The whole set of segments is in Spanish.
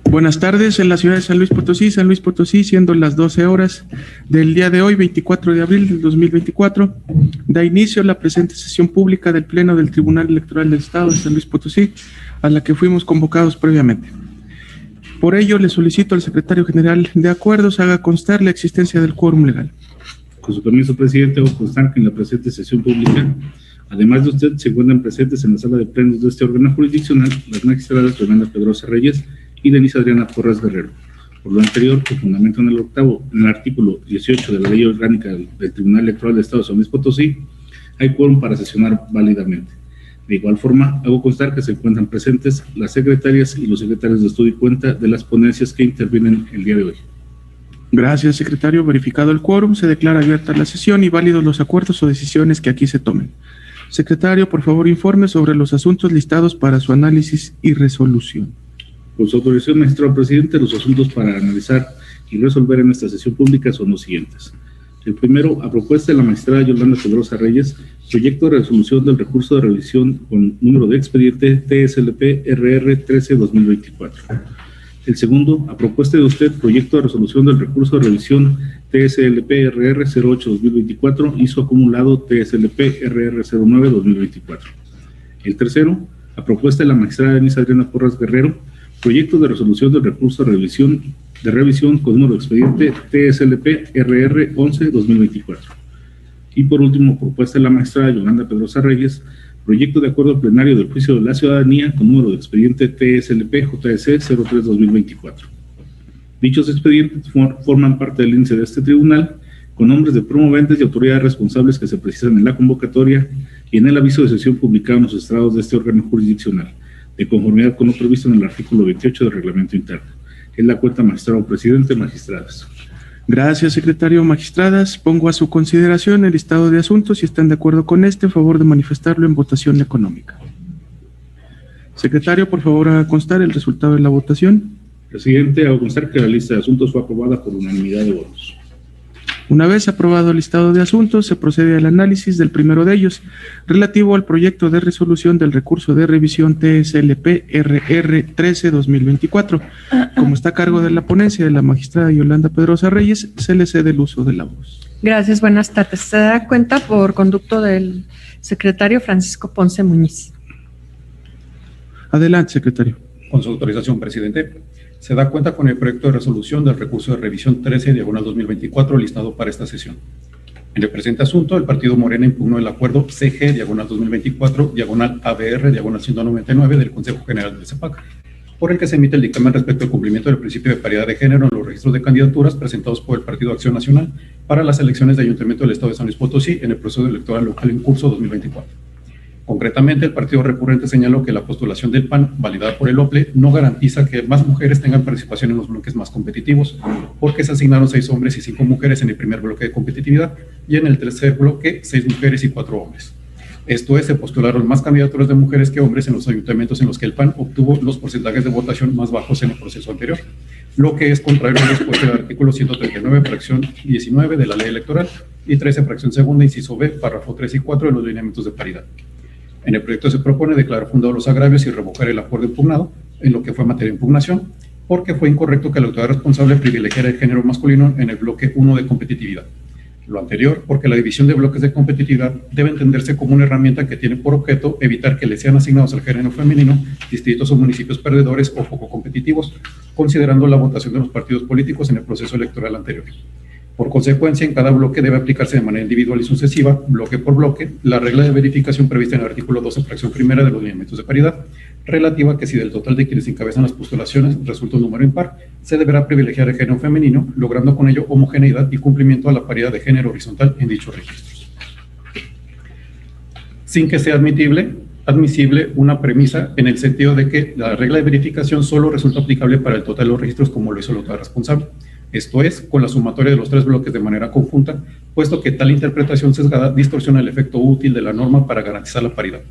Buenas tardes, en la ciudad de San Luis Potosí, siendo las 12 horas del día de hoy, 24 de abril del 2024, da inicio a la presente sesión pública del Pleno del Tribunal Electoral del Estado de San Luis Potosí, a la que fuimos convocados previamente. Por ello, le solicito al secretario general de Acuerdos haga constar la existencia del quórum legal. Con su permiso, presidente, hago constar que en la presente sesión pública, además de usted, se encuentran presentes en la sala de plenos de este órgano jurisdiccional las magistradas Yolanda Pedrosa Reyes y Denise Adriana Porras Guerrero. Por lo anterior, con fundamento en el artículo 18 de la Ley Orgánica del Tribunal Electoral del Estado de San Luis Potosí, hay quórum para sesionar válidamente. De igual forma, hago constar que se encuentran presentes las secretarias y los secretarios de estudio y cuenta de las ponencias que intervienen el día de hoy. Gracias, secretario. Verificado el quórum, se declara abierta la sesión y válidos los acuerdos o decisiones que aquí se tomen. Secretario, por favor, informe sobre los asuntos listados para su análisis y resolución. Con su autorización, magistrado presidente, los asuntos para analizar y resolver en esta sesión pública son los siguientes. El primero, a propuesta de la magistrada Yolanda Pedrosa Reyes, proyecto de resolución del recurso de revisión con número de expediente TSLP-RR 13-2024. El segundo, a propuesta de usted, proyecto de resolución del recurso de revisión TSLP-RR 08-2024 y su acumulado TSLP-RR 09-2024. El tercero, a propuesta de la magistrada Denise Adriana Porras Guerrero, proyecto de resolución del recurso de revisión con número de expediente TSLP-RR 11-2024. Y por último, propuesta de la magistrada Yolanda Pedrosa Reyes, proyecto de acuerdo plenario del juicio de la ciudadanía con número de expediente TSLP-JS 03-2024. Dichos expedientes forman parte del índice de este tribunal, con nombres de promoventes y autoridades responsables que se precisan en la convocatoria y en el aviso de sesión publicado en los estrados de este órgano jurisdiccional, de conformidad con lo previsto en el artículo 28 del reglamento interno. Es la cuenta, magistrado presidente, magistradas. Gracias, secretario. Magistradas, pongo a su consideración el listado de asuntos. Si están de acuerdo con este, a favor de manifestarlo en votación económica. Secretario, por favor, haga constar el resultado de la votación. Presidente, hago constar que la lista de asuntos fue aprobada por unanimidad de votos. Una vez aprobado el listado de asuntos, se procede al análisis del primero de ellos, relativo al proyecto de resolución del recurso de revisión TSLP-RR 13-2024. Como está a cargo de la ponencia de la magistrada Yolanda Pedrosa Reyes, se le cede el uso de la voz. Gracias, buenas tardes. Se da cuenta por conducto del secretario Francisco Ponce Muñiz. Adelante, secretario. Con su autorización, presidente. Se da cuenta con el proyecto de resolución del recurso de revisión 13/2024 listado para esta sesión. En el presente asunto, el partido Morena impugnó el acuerdo CG/2024/ABR/199 del Consejo General del CEPAC, por el que se emite el dictamen respecto al cumplimiento del principio de paridad de género en los registros de candidaturas presentados por el Partido Acción Nacional para las elecciones de Ayuntamiento del Estado de San Luis Potosí en el proceso electoral local en curso 2024. Concretamente, el partido recurrente señaló que la postulación del PAN, validada por el OPLE, no garantiza que más mujeres tengan participación en los bloques más competitivos, porque se asignaron 6 hombres y 5 mujeres en el primer bloque de competitividad y en el tercer bloque 6 mujeres y 4 hombres. Esto es, se postularon más candidaturas de mujeres que hombres en los ayuntamientos en los que el PAN obtuvo los porcentajes de votación más bajos en el proceso anterior, lo que es contrario al dispuesto del artículo 139, fracción 19 de la ley electoral y 13, fracción segunda, inciso B, párrafo 3 y 4 de los lineamientos de paridad. En el proyecto se propone declarar fundados los agravios y revocar el acuerdo impugnado en lo que fue materia de impugnación, porque fue incorrecto que la autoridad responsable privilegiara el género masculino en el bloque 1 de competitividad. Lo anterior, porque la división de bloques de competitividad debe entenderse como una herramienta que tiene por objeto evitar que le sean asignados al género femenino distritos o municipios perdedores o poco competitivos, considerando la votación de los partidos políticos en el proceso electoral anterior. Por consecuencia, en cada bloque debe aplicarse de manera individual y sucesiva, bloque por bloque, la regla de verificación prevista en el artículo 12, fracción primera de los lineamientos de paridad, relativa a que si del total de quienes encabezan las postulaciones resulta un número impar, se deberá privilegiar el género femenino, logrando con ello homogeneidad y cumplimiento a la paridad de género horizontal en dichos registros. Sin que sea admisible una premisa en el sentido de que la regla de verificación solo resulta aplicable para el total de los registros como lo hizo la autoridad responsable. Esto es, con la sumatoria de los 3 bloques de manera conjunta, puesto que tal interpretación sesgada distorsiona el efecto útil de la norma para garantizar la paridad.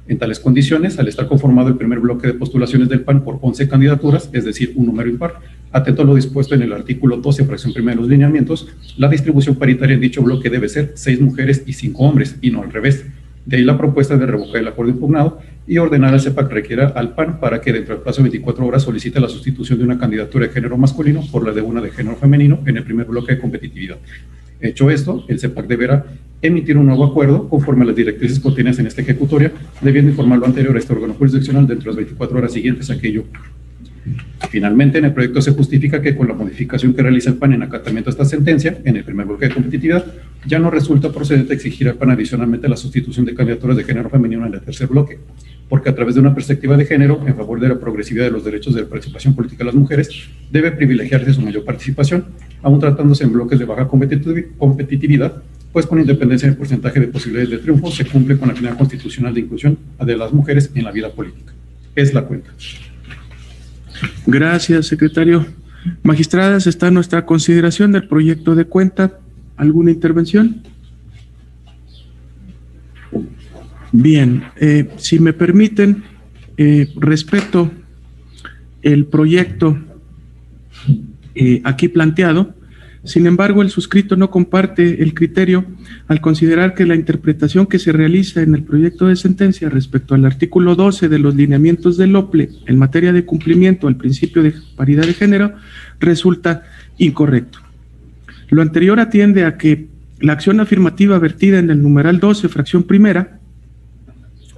En tales condiciones, al estar conformado el primer bloque de postulaciones del PAN por 11 candidaturas, es decir, un número impar, atento a lo dispuesto en el artículo 12, fracción primera de los lineamientos, la distribución paritaria en dicho bloque debe ser 6 mujeres y 5 hombres, y no al revés, De ahí la propuesta de revocar el acuerdo impugnado y ordenar al CEPAC requiera al PAN para que dentro del plazo de 24 horas solicite la sustitución de una candidatura de género masculino por la de una de género femenino en el primer bloque de competitividad. Hecho esto, el CEPAC deberá emitir un nuevo acuerdo conforme a las directrices contenidas en esta ejecutoria, debiendo informar lo anterior a este órgano jurisdiccional dentro de las 24 horas siguientes a aquello. Finalmente, en el proyecto se justifica que con la modificación que realiza el PAN en acatamiento a esta sentencia, en el primer bloque de competitividad, ya no resulta procedente exigir al PAN adicionalmente la sustitución de candidaturas de género femenino en el tercer bloque, porque a través de una perspectiva de género, en favor de la progresividad de los derechos de participación política de las mujeres, debe privilegiarse su mayor participación, aún tratándose en bloques de baja competitividad, pues con independencia del porcentaje de posibilidades de triunfo, se cumple con la finalidad constitucional de inclusión de las mujeres en la vida política. Es la cuenta. Gracias, secretario. Magistradas, está a nuestra consideración del proyecto de cuenta. ¿Alguna intervención? Bien, si me permiten, respeto el proyecto aquí planteado. Sin embargo, el suscrito no comparte el criterio al considerar que la interpretación que se realiza en el proyecto de sentencia respecto al artículo 12 de los lineamientos del OPLE en materia de cumplimiento al principio de paridad de género resulta incorrecto. Lo anterior atiende a que la acción afirmativa vertida en el numeral 12, fracción primera,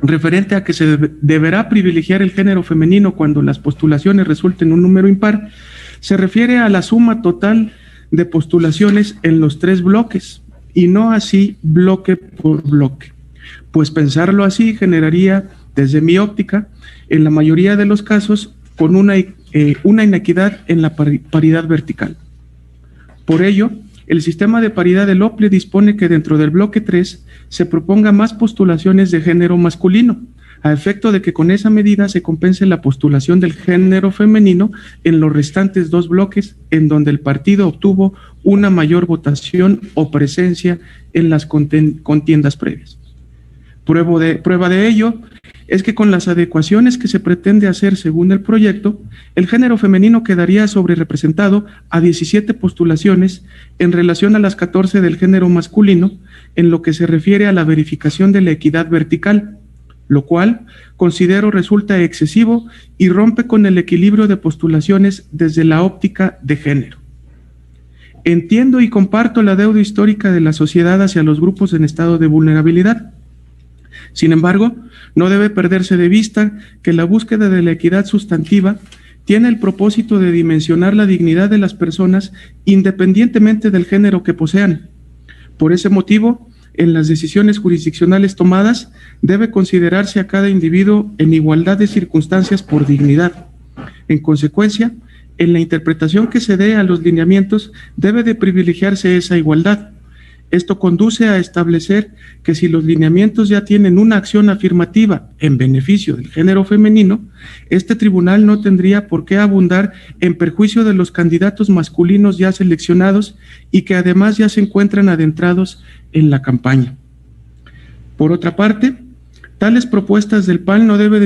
referente a que se deberá privilegiar el género femenino cuando las postulaciones resulten un número impar, se refiere a la suma total de postulaciones en los 3 bloques y no así bloque por bloque, pues pensarlo así generaría, desde mi óptica, en la mayoría de los casos, con una inequidad en la paridad vertical. Por ello, el sistema de paridad del OPLE dispone que dentro del bloque 3 se proponga más postulaciones de género masculino, a efecto de que con esa medida se compense la postulación del género femenino en los restantes 2 bloques en donde el partido obtuvo una mayor votación o presencia en las contiendas previas. Prueba de ello es que con las adecuaciones que se pretende hacer según el proyecto, el género femenino quedaría sobrerepresentado a 17 postulaciones en relación a las 14 del género masculino en lo que se refiere a la verificación de la equidad vertical, lo cual considero resulta excesivo y rompe con el equilibrio de postulaciones desde la óptica de género. Entiendo y comparto la deuda histórica de la sociedad hacia los grupos en estado de vulnerabilidad. Sin embargo, no debe perderse de vista que la búsqueda de la equidad sustantiva tiene el propósito de dimensionar la dignidad de las personas independientemente del género que posean. Por ese motivo, en las decisiones jurisdiccionales tomadas, debe considerarse a cada individuo en igualdad de circunstancias por dignidad. En consecuencia, en la interpretación que se dé a los lineamientos, debe de privilegiarse esa igualdad. Esto conduce a establecer que si los lineamientos ya tienen una acción afirmativa en beneficio del género femenino, este tribunal no tendría por qué abundar en perjuicio de los candidatos masculinos ya seleccionados y que además ya se encuentran adentrados en la campaña. Por otra parte, tales propuestas del PAN no debe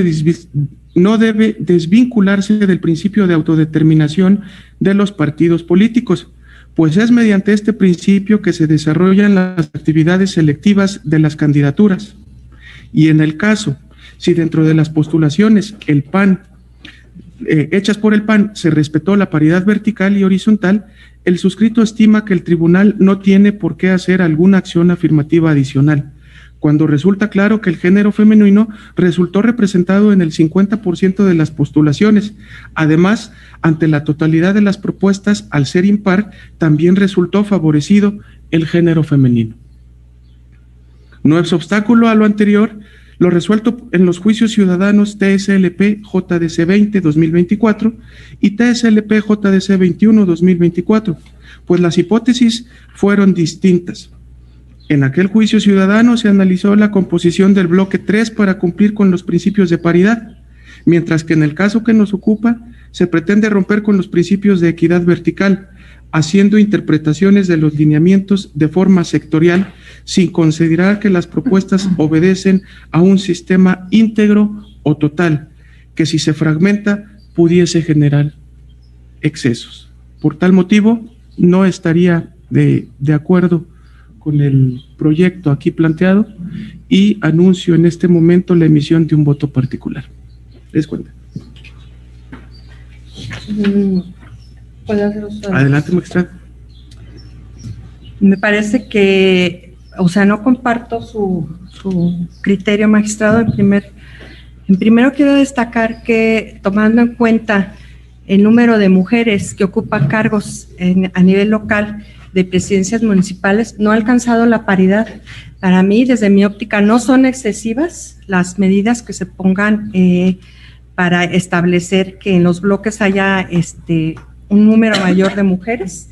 desvincularse del principio de autodeterminación de los partidos políticos, pues es mediante este principio que se desarrollan las actividades selectivas de las candidaturas. Y en el caso, si dentro de las postulaciones el PAN, hechas por el PAN, se respetó la paridad vertical y horizontal, el suscrito estima que el tribunal no tiene por qué hacer alguna acción afirmativa adicional, cuando resulta claro que el género femenino resultó representado en el 50% de las postulaciones. Además, ante la totalidad de las propuestas, al ser impar, también resultó favorecido el género femenino. No es obstáculo a lo anterior lo resuelto en los juicios ciudadanos TSLP JDC 20-2024 y TSLP JDC 21-2024, pues las hipótesis fueron distintas. En aquel juicio ciudadano se analizó la composición del bloque 3 para cumplir con los principios de paridad, mientras que en el caso que nos ocupa se pretende romper con los principios de equidad vertical, haciendo interpretaciones de los lineamientos de forma sectorial sin considerar que las propuestas obedecen a un sistema íntegro o total, que si se fragmenta pudiese generar excesos. Por tal motivo, no estaría de acuerdo con el proyecto aquí planteado y anuncio en este momento la emisión de un voto particular. ¿Les cuenta? ¿Puedo hacer uso de- Adelante, magistrada. Me parece que, o sea, no comparto su criterio, magistrado. En primero quiero destacar que, tomando en cuenta el número de mujeres que ocupan cargos a nivel local de presidencias municipales, no ha alcanzado la paridad. Para mí, desde mi óptica, no son excesivas las medidas que se pongan para establecer que en los bloques haya un número mayor de mujeres.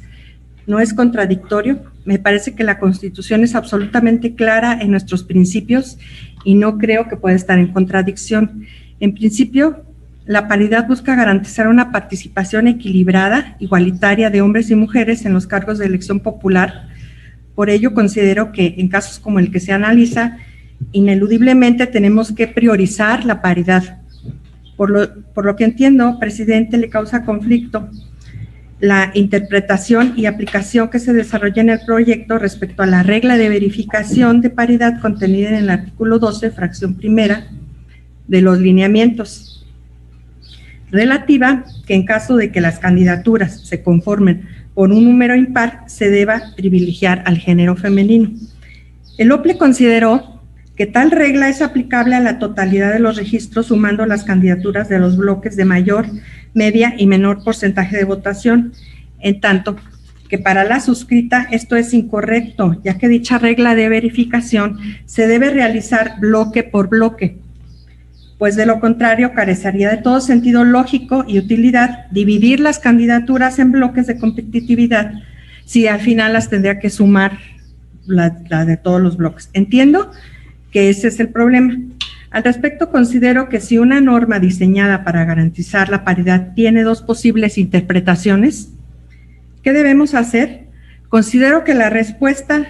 No es contradictorio. Me parece que la Constitución es absolutamente clara en nuestros principios y no creo que pueda estar en contradicción. En principio, la paridad busca garantizar una participación equilibrada, igualitaria de hombres y mujeres en los cargos de elección popular. Por ello, considero que en casos como el que se analiza, ineludiblemente tenemos que priorizar la paridad. Por lo que entiendo, presidente, le causa conflicto la interpretación y aplicación que se desarrolla en el proyecto respecto a la regla de verificación de paridad contenida en el artículo 12, fracción primera, de los lineamientos, relativa que en caso de que las candidaturas se conformen por un número impar, se deba privilegiar al género femenino. El OPLE consideró que tal regla es aplicable a la totalidad de los registros, sumando las candidaturas de los bloques de mayor, media y menor porcentaje de votación, en tanto que para la suscrita esto es incorrecto, ya que dicha regla de verificación se debe realizar bloque por bloque, pues de lo contrario carecería de todo sentido lógico y utilidad dividir las candidaturas en bloques de competitividad si al final las tendría que sumar la de todos los bloques. Entiendo que ese es el problema. Al respecto, considero que si una norma diseñada para garantizar la paridad tiene dos posibles interpretaciones, ¿qué debemos hacer? Considero que la respuesta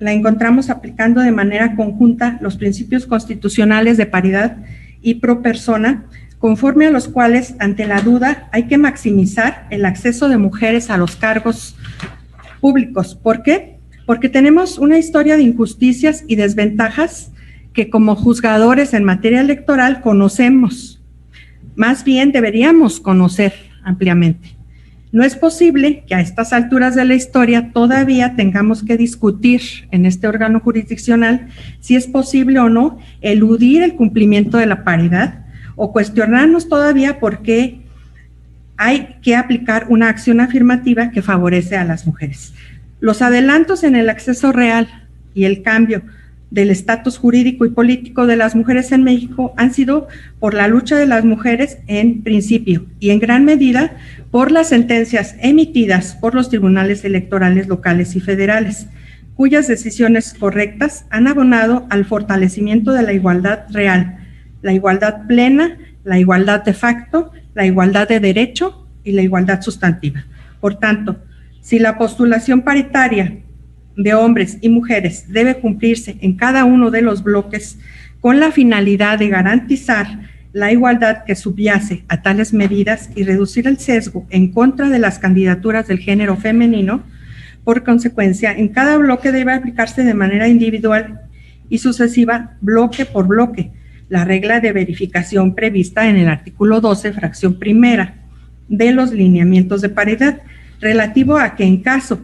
la encontramos aplicando de manera conjunta los principios constitucionales de paridad y pro persona, conforme a los cuales, ante la duda, hay que maximizar el acceso de mujeres a los cargos públicos. ¿Por qué? Porque tenemos una historia de injusticias y desventajas que como juzgadores en materia electoral conocemos, más bien deberíamos conocer ampliamente. No es posible que a estas alturas de la historia todavía tengamos que discutir en este órgano jurisdiccional si es posible o no eludir el cumplimiento de la paridad o cuestionarnos todavía por qué hay que aplicar una acción afirmativa que favorece a las mujeres. Los adelantos en el acceso real y el cambio del estatus jurídico y político de las mujeres en México han sido por la lucha de las mujeres en principio y en gran medida por las sentencias emitidas por los tribunales electorales locales y federales, cuyas decisiones correctas han abonado al fortalecimiento de la igualdad real, la igualdad plena, la igualdad de facto, la igualdad de derecho y la igualdad sustantiva. Por tanto, si la postulación paritaria de hombres y mujeres debe cumplirse en cada uno de los bloques con la finalidad de garantizar la igualdad que subyace a tales medidas y reducir el sesgo en contra de las candidaturas del género femenino. Por consecuencia, en cada bloque debe aplicarse de manera individual y sucesiva, bloque por bloque, la regla de verificación prevista en el artículo 12, fracción primera, de los lineamientos de paridad, relativo a que en caso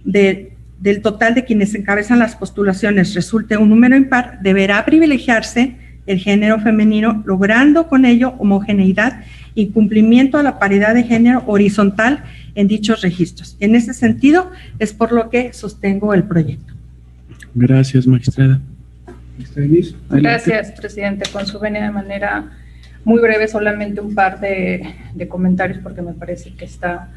del total de quienes encabezan las postulaciones resulte un número impar, deberá privilegiarse el género femenino, logrando con ello homogeneidad y cumplimiento a la paridad de género horizontal en dichos registros. En ese sentido, es por lo que sostengo el proyecto. Gracias, magistrada. Adelante. Gracias, presidente. Con su venia, de manera muy breve, solamente un par de comentarios, porque me parece que está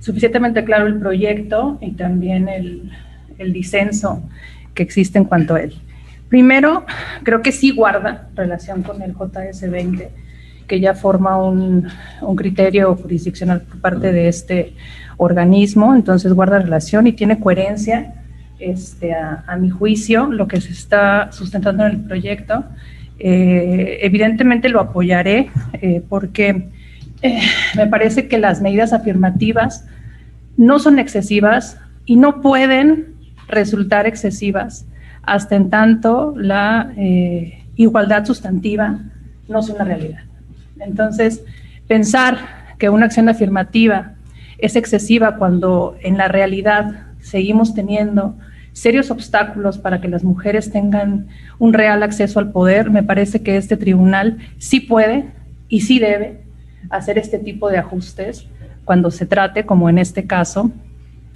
suficientemente claro el proyecto y también el disenso que existe en cuanto a él. Primero, creo que sí guarda relación con el JS20, que ya forma un criterio jurisdiccional por parte de este organismo, entonces guarda relación y tiene coherencia, a mi juicio, lo que se está sustentando en el proyecto. Evidentemente lo apoyaré porque me parece que las medidas afirmativas no son excesivas y no pueden resultar excesivas hasta en tanto la igualdad sustantiva no sea una realidad. Entonces, pensar que una acción afirmativa es excesiva cuando en la realidad seguimos teniendo serios obstáculos para que las mujeres tengan un real acceso al poder, me parece que este tribunal sí puede y sí debe hacer este tipo de ajustes cuando se trate, como en este caso,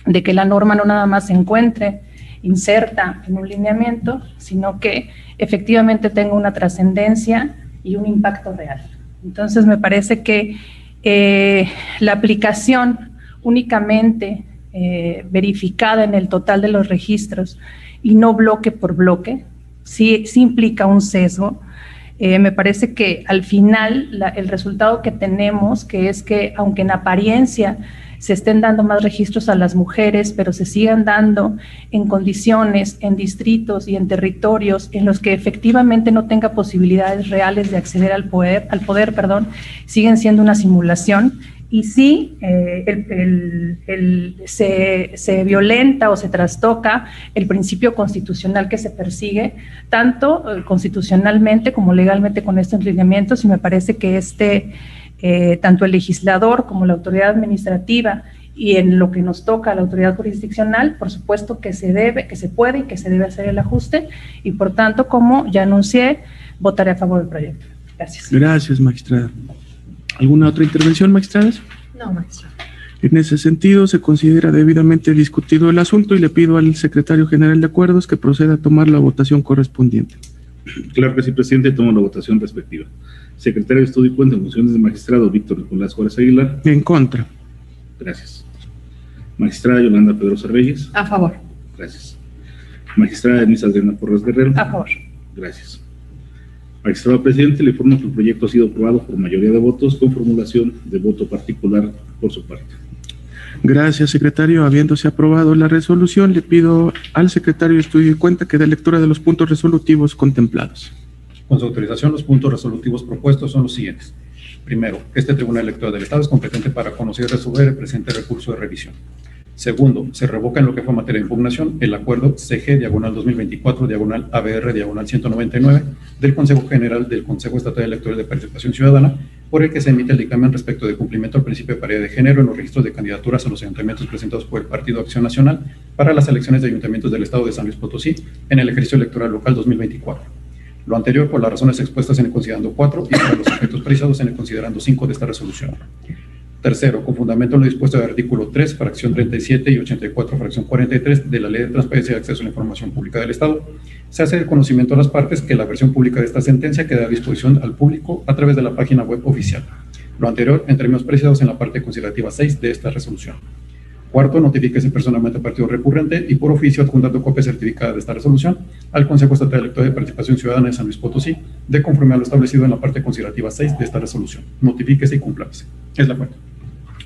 de que la norma no nada más se encuentre inserta en un lineamiento, sino que efectivamente tenga una trascendencia y un impacto real. Entonces, me parece que la aplicación únicamente verificada en el total de los registros y no bloque por bloque, sí implica un sesgo. Me parece que al final el resultado que tenemos, que es que aunque en apariencia se estén dando más registros a las mujeres, pero se sigan dando en condiciones, en distritos y en territorios en los que efectivamente no tenga posibilidades reales de acceder al poder, siguen siendo una simulación. Y sí, se violenta o se trastoca el principio constitucional que se persigue, tanto constitucionalmente como legalmente con estos lineamientos, y me parece que tanto el legislador como la autoridad administrativa y en lo que nos toca a la autoridad jurisdiccional, por supuesto que se puede y que se debe hacer el ajuste, y por tanto, como ya anuncié, votaré a favor del proyecto. Gracias. Gracias, magistrada. ¿Alguna otra intervención, magistradas? No, magistrada. En ese sentido, se considera debidamente discutido el asunto y le pido al secretario general de Acuerdos que proceda a tomar la votación correspondiente. Claro que sí, presidente. Tomo la votación respectiva. Secretario de Estudio y Cuenta en funciones de magistrado, Víctor Nicolás Juárez Aguilar. En contra. Gracias. Magistrada Yolanda Pedrosa Reyes. A favor. Gracias. Magistrada Denise Aldana Porras Guerrero. A favor. Gracias. Magistrado presidente, le informo que el proyecto ha sido aprobado por mayoría de votos con formulación de voto particular por su parte. Gracias, secretario. Habiéndose aprobado la resolución, le pido al secretario de Estudio y Cuenta que dé lectura de los puntos resolutivos contemplados. Con su autorización, los puntos resolutivos propuestos son los siguientes. Primero, que este Tribunal Electoral del Estado es competente para conocer y resolver el presente recurso de revisión. Segundo, se revoca en lo que fue materia de impugnación el acuerdo CG/2024/ABR/199 del Consejo General del Consejo Estatal Electoral de Participación Ciudadana, por el que se emite el dictamen respecto de cumplimiento al principio de paridad de género en los registros de candidaturas a los ayuntamientos presentados por el Partido Acción Nacional para las elecciones de ayuntamientos del Estado de San Luis Potosí en el ejercicio electoral local 2024. Lo anterior por las razones expuestas en el considerando 4 y para los efectos precisados en el considerando 5 de esta resolución. Tercero, con fundamento en lo dispuesto del artículo 3, fracción 37 y 84, fracción 43 de la Ley de Transparencia y Acceso a la Información Pública del Estado, se hace el conocimiento a las partes que la versión pública de esta sentencia queda a disposición al público a través de la página web oficial. Lo anterior en términos precisados en la parte considerativa 6 de esta resolución. Cuarto, notifíquese personalmente al partido recurrente y por oficio adjuntando copia certificada de esta resolución al Consejo Estatal Electoral de Participación Ciudadana de San Luis Potosí, de conforme a lo establecido en la parte considerativa 6 de esta resolución. Notifíquese y cúmplase. Es la cuenta.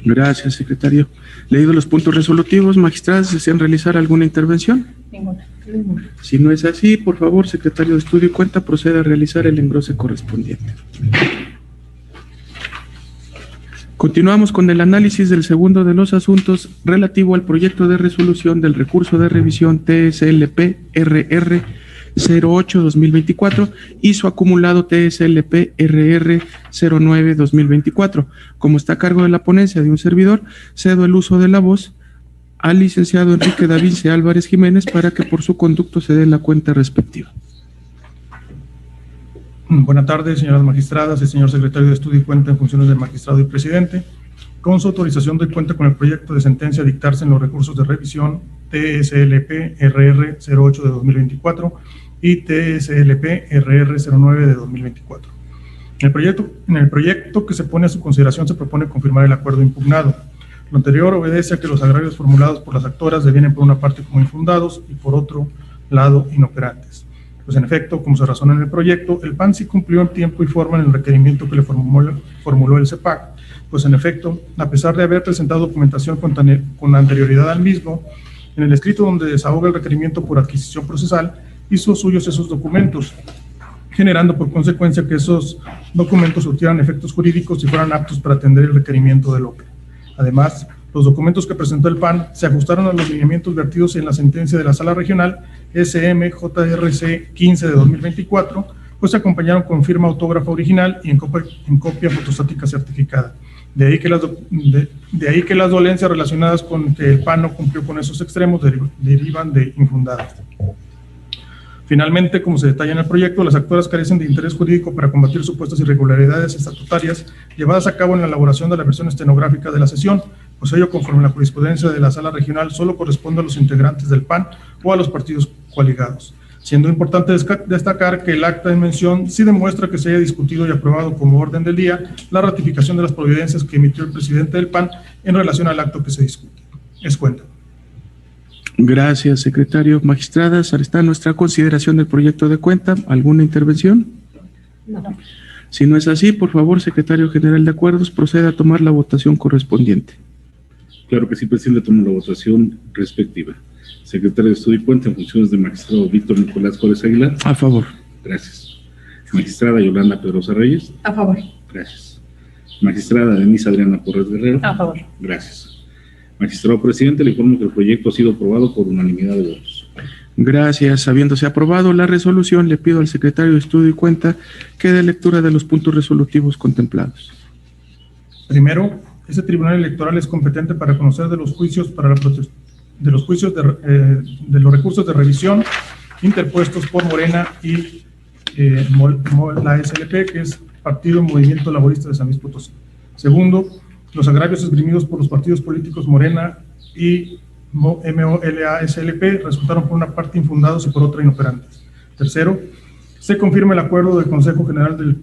Gracias, secretario. Leído los puntos resolutivos, magistradas, ¿desean realizar alguna intervención? Ninguna. Si no es así, por favor, secretario de Estudio y Cuenta, proceda a realizar el engrose correspondiente. Continuamos con el análisis del segundo de los asuntos relativo al proyecto de resolución del recurso de revisión TSLP-RR 08-2024 y su acumulado TSLP-RR 09-2024. Como está a cargo de la ponencia de un servidor, cedo el uso de la voz al licenciado Enrique Davince Álvarez Jiménez para que por su conducto se dé la cuenta respectiva. Buenas tardes, señoras magistradas y señor secretario de Estudio y Cuenta en funciones de magistrado y presidente. Con su autorización doy cuenta con el proyecto de sentencia a dictarse en los recursos de revisión TSLP-RR 08 de 2024 y TSLP-RR 09 de 2024. En el proyecto que se pone a su consideración se propone confirmar el acuerdo impugnado. Lo anterior obedece a que los agravios formulados por las actoras devienen por una parte como infundados y por otro lado inoperantes. Pues en efecto, como se razona en el proyecto, el PAN sí cumplió en tiempo y forma en el requerimiento que le formuló el CEPAC, pues en efecto, a pesar de haber presentado documentación con anterioridad al mismo, en el escrito donde desahoga el requerimiento por adquisición procesal, hizo suyos esos documentos, generando por consecuencia que esos documentos surtieran efectos jurídicos y fueran aptos para atender el requerimiento del OPE. Además, Los documentos que presentó el PAN se ajustaron a los lineamientos vertidos en la sentencia de la Sala Regional SMJRC 15 de 2024, pues se acompañaron con firma autógrafa original y en copia fotostática certificada. De ahí que las dolencias relacionadas con que el PAN no cumplió con esos extremos derivan de infundadas. Finalmente, como se detalla en el proyecto, las actuadoras carecen de interés jurídico para combatir supuestas irregularidades estatutarias llevadas a cabo en la elaboración de la versión estenográfica de la sesión, pues ello, conforme a la jurisprudencia de la Sala Regional, solo corresponde a los integrantes del PAN o a los partidos coaligados. Siendo importante destacar que el acta en mención sí demuestra que se haya discutido y aprobado como orden del día la ratificación de las providencias que emitió el presidente del PAN en relación al acto que se discute. Es cuenta. Gracias, secretario. Magistradas, ahora está nuestra consideración del proyecto de cuenta. ¿Alguna intervención? No. Si no es así, por favor, secretario general de acuerdos, proceda a tomar la votación correspondiente. Claro que sí, presidente, tomo la votación respectiva. Secretario de Estudio y Cuenta en funciones de magistrado Víctor Nicolás Juárez Aguilar. A favor. Gracias. Magistrada Yolanda Pedrosa Reyes. A favor. Gracias. Magistrada Denise Adriana Porres Guerrero. A favor. Gracias. Magistrado presidente, le informo que el proyecto ha sido aprobado por unanimidad de votos. Gracias. Habiéndose aprobado la resolución, le pido al secretario de Estudio y Cuenta que dé lectura de los puntos resolutivos contemplados. Primero, este tribunal electoral es competente para conocer de los juicios de los recursos de revisión interpuestos por Morena y la SLP, que es Partido Movimiento Laborista de San Luis Potosí. Segundo, los agravios esgrimidos por los partidos políticos Morena y MOLA-SLP resultaron por una parte infundados y por otra inoperantes. Tercero, se confirma el acuerdo del Consejo General del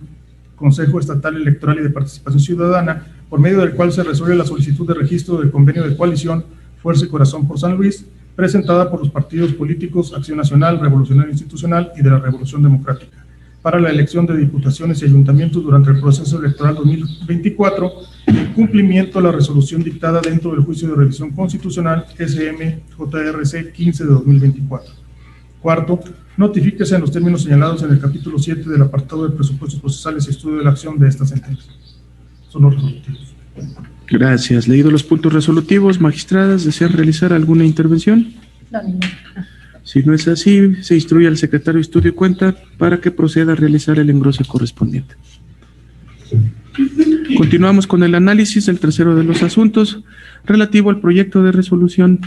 Consejo Estatal Electoral y de Participación Ciudadana, por medio del cual se resuelve la solicitud de registro del convenio de coalición Fuerza y Corazón por San Luis, presentada por los partidos políticos Acción Nacional, Revolucionario Institucional y de la Revolución Democrática, para la elección de diputaciones y ayuntamientos durante el proceso electoral 2024, en cumplimiento a la resolución dictada dentro del juicio de revisión constitucional SMJRC 15 de 2024. Cuarto, notifíquese en los términos señalados en el capítulo 7 del apartado de presupuestos procesales y estudio de la acción de esta sentencia. Son los resolutivos. Gracias. Leído los puntos resolutivos, magistradas, ¿desean realizar alguna intervención? No, ninguna. Si no es así, se instruye al secretario de Estudio y Cuenta para que proceda a realizar el engrose correspondiente. Continuamos con el análisis del tercero de los asuntos relativo al proyecto de resolución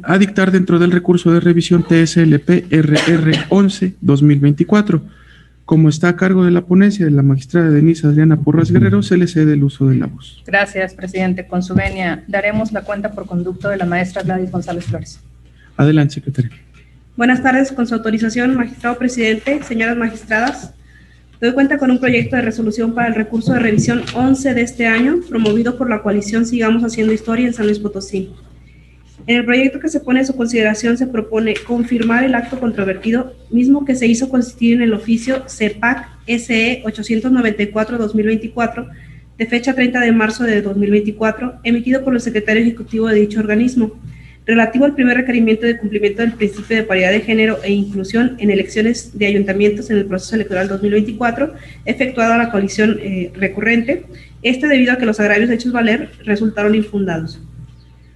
a dictar dentro del recurso de revisión TSLP RR 11-2024. Como está a cargo de la ponencia de la magistrada Denise Adriana Porras Guerrero, se le cede el uso de la voz. Gracias, presidente. Con su venia, daremos la cuenta por conducto de la maestra Gladys González Flores. Adelante, secretaria. Buenas tardes, con su autorización, magistrado presidente, señoras magistradas. Doy cuenta con un proyecto de resolución para el recurso de revisión 11 de este año, promovido por la coalición Sigamos Haciendo Historia en San Luis Potosí. En el proyecto que se pone a su consideración se propone confirmar el acto controvertido, mismo que se hizo consistir en el oficio CEPAC SE 894-2024, de fecha 30 de marzo de 2024, emitido por el secretario ejecutivo de dicho organismo, relativo al primer requerimiento de cumplimiento del principio de paridad de género e inclusión en elecciones de ayuntamientos en el proceso electoral 2024, efectuado a la coalición recurrente, debido a que los agravios hechos valer resultaron infundados.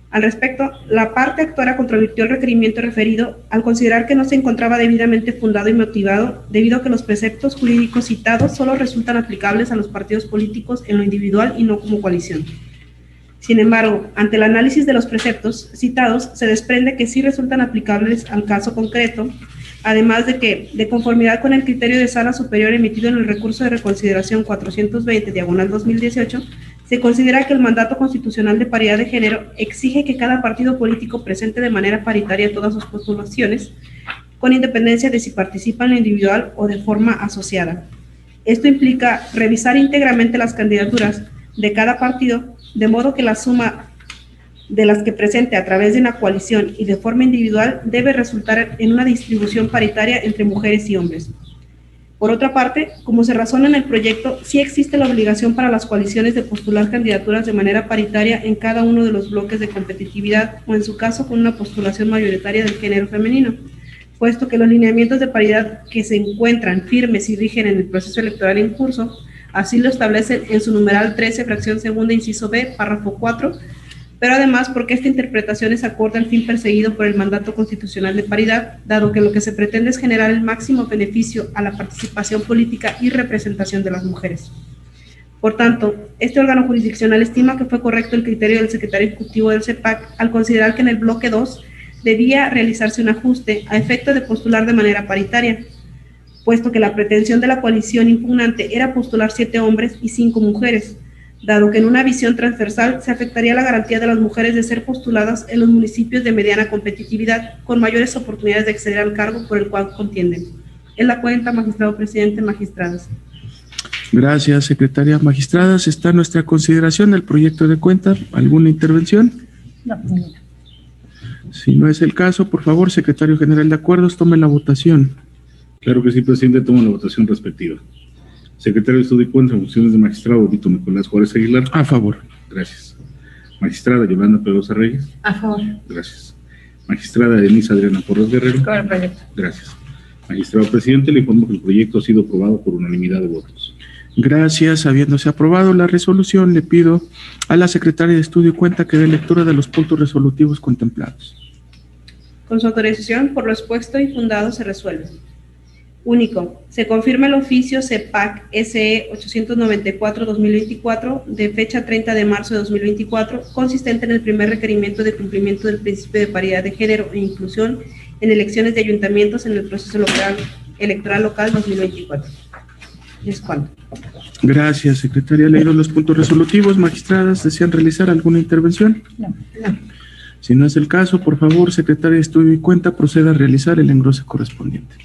Al respecto, la parte actora controvirtió el requerimiento referido al considerar que no se encontraba debidamente fundado y motivado, debido a que los preceptos jurídicos citados solo resultan aplicables a los partidos políticos en lo individual y no como coalición. Sin embargo, ante el análisis de los preceptos citados, se desprende que sí resultan aplicables al caso concreto, además de que, de conformidad con el criterio de sala superior emitido en el recurso de reconsideración 420/2018, se considera que el mandato constitucional de paridad de género exige que cada partido político presente de manera paritaria todas sus postulaciones, con independencia de si participa en lo individual o de forma asociada. Esto implica revisar íntegramente las candidaturas de cada partido, de modo que la suma de las que presente a través de una coalición y de forma individual debe resultar en una distribución paritaria entre mujeres y hombres. Por otra parte, como se razona en el proyecto, sí existe la obligación para las coaliciones de postular candidaturas de manera paritaria en cada uno de los bloques de competitividad o en su caso con una postulación mayoritaria del género femenino, puesto que los lineamientos de paridad que se encuentran firmes y rigen en el proceso electoral en curso, así lo establecen en su numeral 13, fracción segunda, inciso B, párrafo 4, pero además porque esta interpretación es acorde al fin perseguido por el mandato constitucional de paridad, dado que lo que se pretende es generar el máximo beneficio a la participación política y representación de las mujeres. Por tanto, este órgano jurisdiccional estima que fue correcto el criterio del secretario ejecutivo del CEPAC al considerar que en el bloque 2 debía realizarse un ajuste a efecto de postular de manera paritaria, puesto que la pretensión de la coalición impugnante era postular 7 hombres y 5 mujeres, dado que en una visión transversal se afectaría la garantía de las mujeres de ser postuladas en los municipios de mediana competitividad con mayores oportunidades de acceder al cargo por el cual contienden. Es la cuenta, magistrado presidente, magistradas. Gracias, secretaria. Magistradas, está a nuestra consideración el proyecto de cuenta. ¿Alguna intervención? No, ninguna. Si no es el caso, por favor, secretario general de acuerdos, tome la votación. Claro que sí, presidente, tomo la votación respectiva. Secretario de Estudio y Cuenta en funciones de magistrado, Víctor Nicolás Juárez Aguilar. A favor. Gracias. Magistrada Yolanda Pedrosa Reyes. A favor. Gracias. Magistrada Denise Adriana Porras Guerrero. Con el proyecto. Gracias. Magistrado presidente, le informo que el proyecto ha sido aprobado por unanimidad de votos. Gracias. Habiéndose aprobado la resolución, le pido a la secretaria de Estudio y Cuenta que dé lectura de los puntos resolutivos contemplados. Con su autorización, por lo expuesto y fundado, se resuelve. Único, se confirma el oficio CEPAC SE 894-2024 de fecha 30 de marzo de 2024, consistente en el primer requerimiento de cumplimiento del principio de paridad de género e inclusión en elecciones de ayuntamientos en el proceso electoral local 2024. ¿Es cuánto? Gracias, secretaria. Leídos los puntos resolutivos, magistradas, ¿desean realizar alguna intervención? No. Si no es el caso, por favor, secretaria de Estudio y Cuenta, proceda a realizar el engrose correspondiente.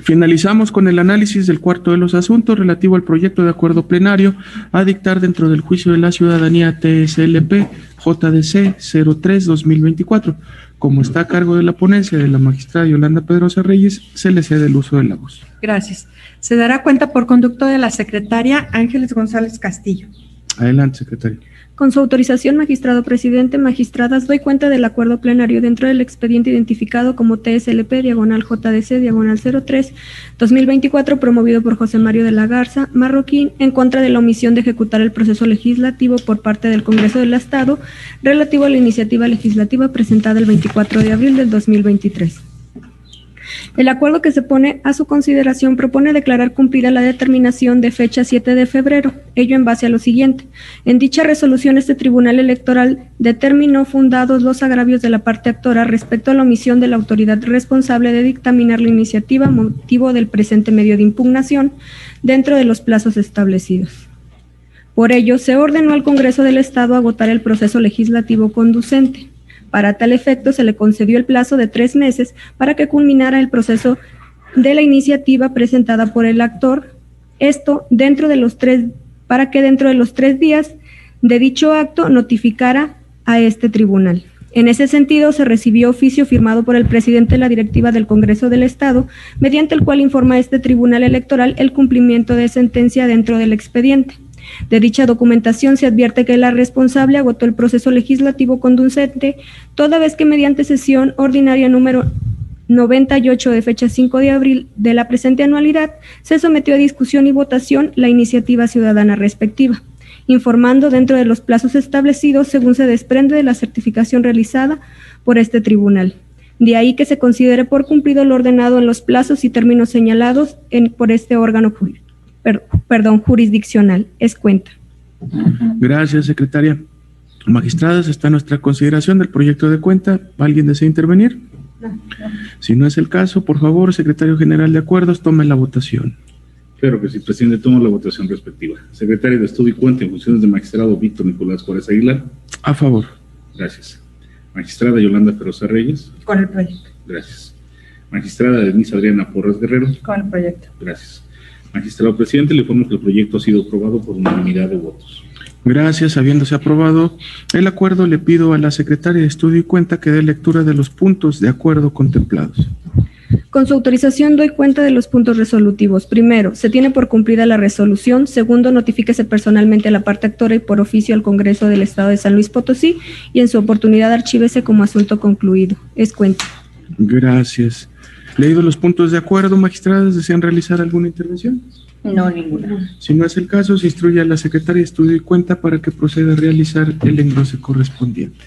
Finalizamos con el análisis del cuarto de los asuntos relativo al proyecto de acuerdo plenario a dictar dentro del juicio de la ciudadanía TSLP JDC 03-2024. Como está a cargo de la ponencia de la magistrada Yolanda Pedrosa Reyes, se le cede el uso de la voz. Gracias. Se dará cuenta por conducto de la secretaria Ángeles González Castillo. Adelante, secretaria. Con su autorización, magistrado presidente, magistradas, doy cuenta del acuerdo plenario dentro del expediente identificado como TSLP/JDC/03-2024, promovido por José Mario de la Garza Marroquín, en contra de la omisión de ejecutar el proceso legislativo por parte del Congreso del Estado, relativo a la iniciativa legislativa presentada el 24 de abril del 2023. El acuerdo que se pone a su consideración propone declarar cumplida la determinación de fecha 7 de febrero, ello en base a lo siguiente. En dicha resolución, este Tribunal Electoral determinó fundados los agravios de la parte actora respecto a la omisión de la autoridad responsable de dictaminar la iniciativa motivo del presente medio de impugnación dentro de los plazos establecidos. Por ello, se ordenó al Congreso del Estado agotar el proceso legislativo conducente. Para tal efecto, se le concedió el plazo de 3 meses para que culminara el proceso de la iniciativa presentada por el actor, esto para que dentro de los 3 días de dicho acto notificara a este tribunal. En ese sentido, se recibió oficio firmado por el presidente de la directiva del Congreso del Estado, mediante el cual informa a este Tribunal Electoral el cumplimiento de sentencia dentro del expediente. De dicha documentación se advierte que la responsable agotó el proceso legislativo conducente, toda vez que mediante sesión ordinaria número 98 de fecha 5 de abril de la presente anualidad, se sometió a discusión y votación la iniciativa ciudadana respectiva, informando dentro de los plazos establecidos según se desprende de la certificación realizada por este tribunal. De ahí que se considere por cumplido lo ordenado en los plazos y términos señalados por este órgano jurisdiccional. Es cuenta. Gracias, secretaria. Magistradas, está a nuestra consideración del proyecto de cuenta. ¿Alguien desea intervenir? No. Si no es el caso, por favor, secretario general de acuerdos, tome la votación. Claro que sí, presidente, tomo la votación respectiva. Secretario de Estudio y Cuenta en funciones de magistrado, Víctor Nicolás Juárez Aguilar. A favor. Gracias. Magistrada Yolanda Pedrosa Reyes. Con el proyecto. Gracias. Magistrada Denise Adriana Porras Guerrero. Con el proyecto. Gracias. Magistrado presidente, le informo que el proyecto ha sido aprobado por unanimidad de votos. Gracias. Habiéndose aprobado el acuerdo, le pido a la secretaria de Estudio y Cuenta que dé lectura de los puntos de acuerdo contemplados. Con su autorización doy cuenta de los puntos resolutivos. Primero, se tiene por cumplida la resolución. Segundo, notifíquese personalmente a la parte actora y por oficio al Congreso del Estado de San Luis Potosí y en su oportunidad archívese como asunto concluido. Es cuenta. Gracias. Leídos los puntos de acuerdo, magistradas, ¿desean realizar alguna intervención? No, ninguna. Si no es el caso, se instruye a la Secretaria de Estudio y Cuenta para que proceda a realizar el engrose correspondiente.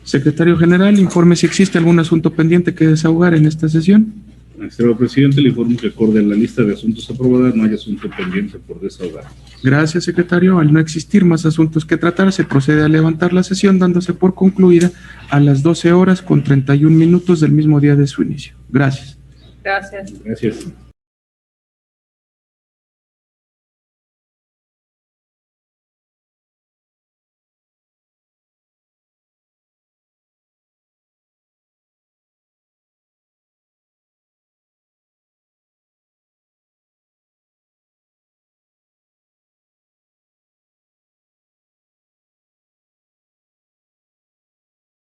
Secretario General, informe si existe algún asunto pendiente que desahogar en esta sesión. Magistrado presidente, le informo que acorde a la lista de asuntos aprobada no hay asunto pendiente por desahogar. Gracias, secretario. Al no existir más asuntos que tratar, se procede a levantar la sesión dándose por concluida a las 12 horas con 31 minutos del mismo día de su inicio. Gracias. Gracias. Gracias.